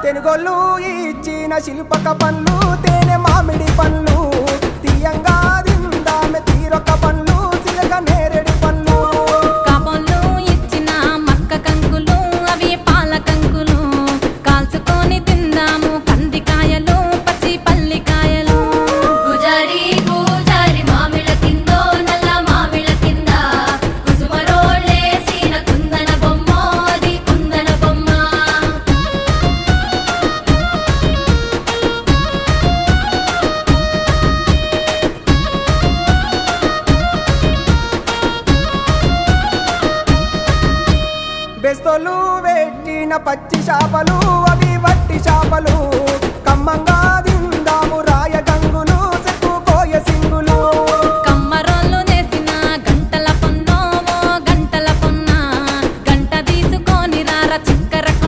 తెనుగోళ్ళు ఇచ్చిన శిల్పక పండ్లు తేనె మామిడి పండ్లు తీయంగా తిందామె తీరొక పండ్లు చిలక నేరేడు పండ్లు కాబోళ్ళు ఇచ్చిన మక్క కంకులు అవి పాల కంకులు కాల్చుకొని తిందాము కందికాయలు పచ్చి పల్లికాయలు గుజారి గుజారి మామిళ్ళ కిందో నల్ల మామిళ్ళ కింద కుసుమరోళ్ళేసిన కుందన బొమ్మ అది కుందన బొమ్మ బెస్తోలు పెట్టిన పచ్చి చేపలు అవి వట్టి చేపలు కమ్మంగా తిందాము రాయ